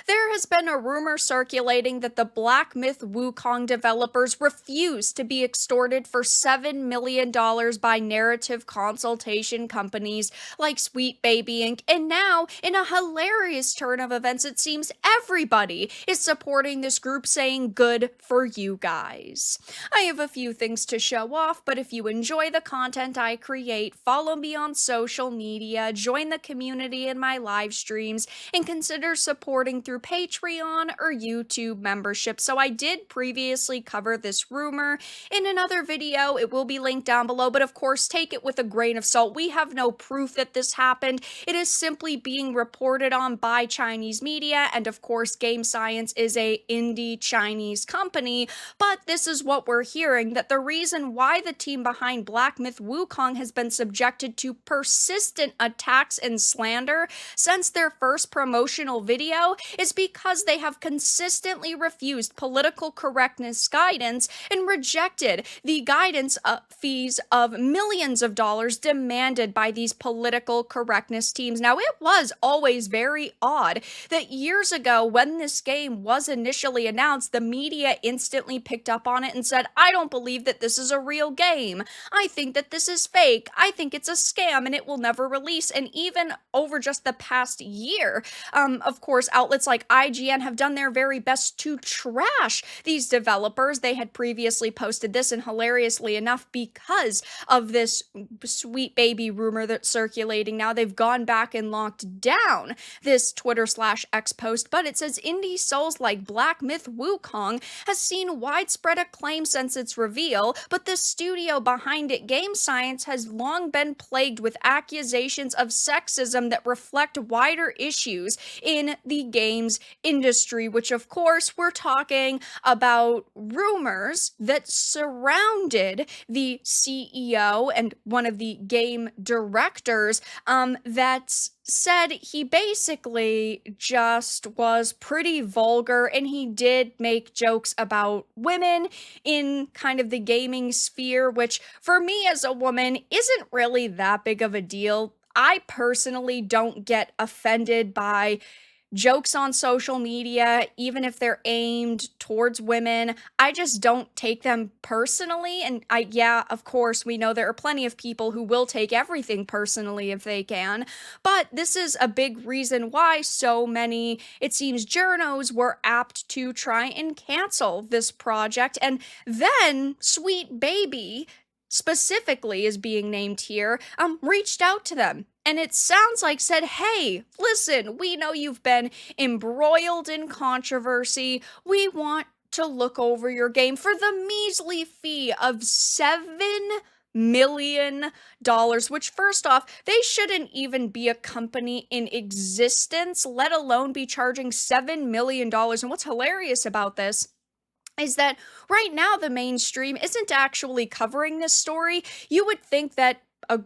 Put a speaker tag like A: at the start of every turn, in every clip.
A: There has been a rumor circulating that the Black Myth Wukong developers refused to be extorted for $7 million by narrative consultation companies like Sweet Baby Inc. And now, in a hilarious turn of events, it seems everybody is supporting this group, saying good for you guys. I have a few things to show off, but if you enjoy the content I create, follow me on social media, join the community in my live streams, and consider supporting through Patreon or YouTube membership. So I did previously cover this rumor in another video. It will be linked down below, but of course, take it with a grain of salt. We have no proof that this happened. It is simply being reported on by Chinese media, and of course, Game Science is a indie Chinese company, but this is what we're hearing, that the reason why the team behind Black Myth Wukong has been subjected to persistent attacks and slander since their first promotional video is because they have consistently refused political correctness guidance and rejected the guidance fees of millions of dollars demanded by these political correctness teams. Now, it was always very odd that years ago, when this game was initially announced, the media instantly picked up on it and said, I don't believe that this is a real game. I think that this is fake. I think it's a scam and it will never release. And even over just the past year, of course, outlets like IGN have done their very best to trash these developers. They had previously posted this, and hilariously enough, because of this Sweet Baby rumor that's circulating now, they've gone back and locked down this Twitter/X post, but it says indie souls like Black Myth Wukong has seen widespread acclaim since its reveal, but the studio behind it, Game Science, has long been plagued with accusations of sexism that reflect wider issues in the games industry, which of course we're talking about rumors that surrounded the CEO and one of the game directors that said he basically just was pretty vulgar, and he did make jokes about women in kind of the gaming sphere, which for me as a woman isn't really that big of a deal. I personally don't get offended by jokes on social media, even if they're aimed towards women. I just don't take them personally. And yeah, of course, we know there are plenty of people who will take everything personally if they can. But this is a big reason why so many, it seems, journos were apt to try and cancel this project. And then Sweet Baby specifically is being named here, reached out to them. And it sounds like said, hey, listen, we know you've been embroiled in controversy. We want to look over your game for the measly fee of $7 million, which, first off, they shouldn't even be a company in existence, let alone be charging $7 million. And what's hilarious about this is that right now the mainstream isn't actually covering this story. You would think that a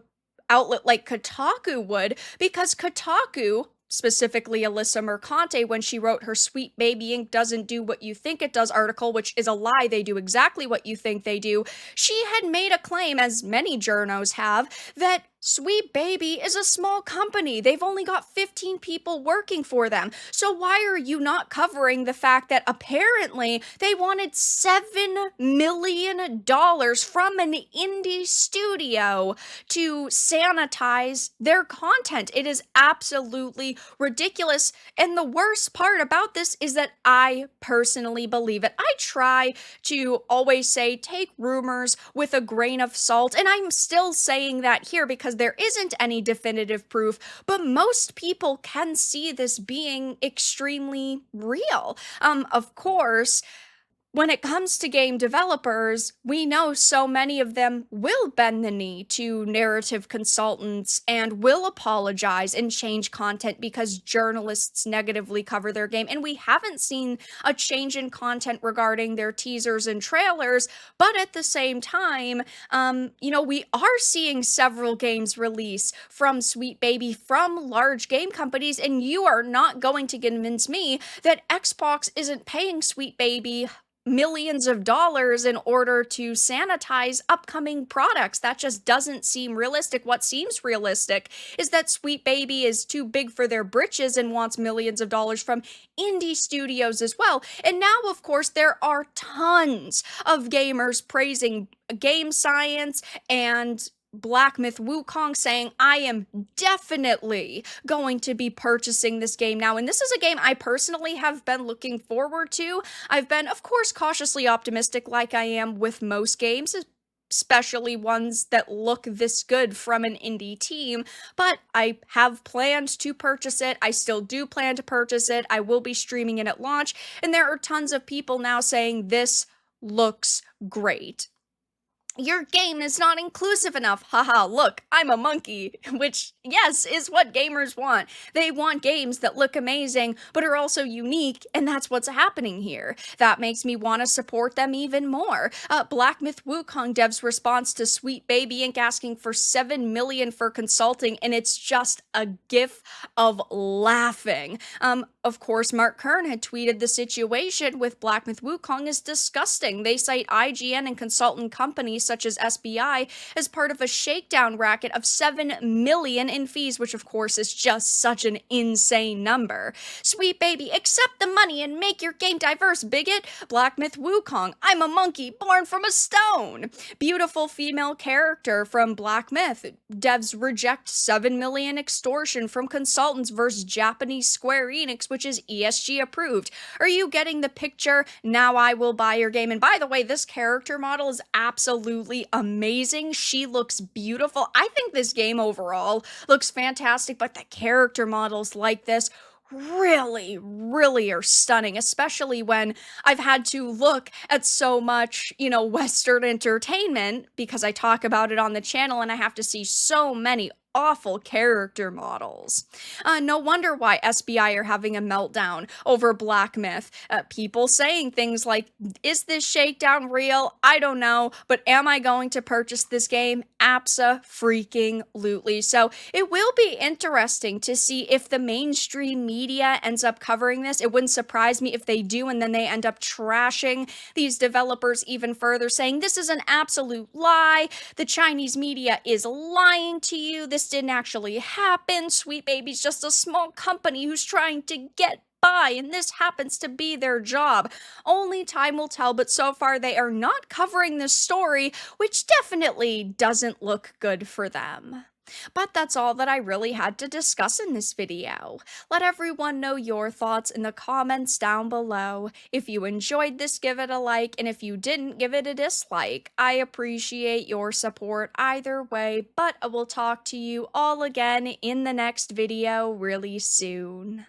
A: outlet like Kotaku would, because Kotaku, specifically Alyssa Mercante, when she wrote her Sweet Baby Inc. doesn't do what you think it does article, which is a lie, they do exactly what you think they do, she had made a claim, as many journos have, that Sweet Baby is a small company. They've only got 15 people working for them. So why are you not covering the fact that apparently they wanted $7 million from an indie studio to sanitize their content? It is absolutely ridiculous. And the worst part about this is that I personally believe it. I try to always say, take rumors with a grain of salt. And I'm still saying that here because there isn't any definitive proof, but most people can see this being extremely real. Of course, when it comes to game developers, we know so many of them will bend the knee to narrative consultants and will apologize and change content because journalists negatively cover their game. And we haven't seen a change in content regarding their teasers and trailers, but at the same time, we are seeing several games release from Sweet Baby from large game companies, and you are not going to convince me that Xbox isn't paying Sweet Baby millions of dollars in order to sanitize upcoming products. That just doesn't seem realistic. What seems realistic is that Sweet Baby is too big for their britches and wants millions of dollars from indie studios as well. And now, of course, there are tons of gamers praising game science and Black Myth Wukong, saying, I am definitely going to be purchasing this game now. And this is a game I personally have been looking forward to. I've been, of course, cautiously optimistic, like I am with most games, especially ones that look this good from an indie team, but I have planned to purchase it. I still do plan to purchase it. I will be streaming it at launch, and there are tons of people now saying this looks great. Your game is not inclusive enough. Haha, look, I'm a monkey, which, yes, is what gamers want. They want games that look amazing, but are also unique, and that's what's happening here. That makes me want to support them even more. Black Myth Wukong devs' response to Sweet Baby Inc. asking for $7 million for consulting, and it's just a gif of laughing. Of course, Mark Kern had tweeted the situation with Black Myth Wukong is disgusting. They cite IGN and consultant companies such as SBI as part of a shakedown racket of $7 million in fees, which of course is just such an insane number. Sweet Baby, accept the money and make your game diverse, bigot. Black Myth Wukong, I'm a monkey born from a stone. Beautiful female character from Black Myth. Devs reject $7 million extortion from consultants versus Japanese Square Enix, which is ESG approved. Are you getting the picture? Now I will buy your game. And by the way, this character model is absolutely amazing. She looks beautiful. I think this game overall looks fantastic, but the character models like this really are stunning, especially when I've had to look at so much, Western entertainment because I talk about it on the channel and I have to see so many awful character models. No wonder why SBI are having a meltdown over Black Myth. People saying things like, is this shakedown real? I don't know, but am I going to purchase this game? Abso-freaking-lutely. So it will be interesting to see if the mainstream media ends up covering this. It wouldn't surprise me if they do, and then they end up trashing these developers even further, saying this is an absolute lie. The Chinese media is lying to you. This didn't actually happen. Sweet Baby's just a small company who's trying to get by, and this happens to be their job. Only time will tell, but so far they are not covering this story, which definitely doesn't look good for them. But that's all that I really had to discuss in this video. Let everyone know your thoughts in the comments down below. If you enjoyed this, give it a like, and if you didn't, give it a dislike. I appreciate your support either way, but I will talk to you all again in the next video really soon.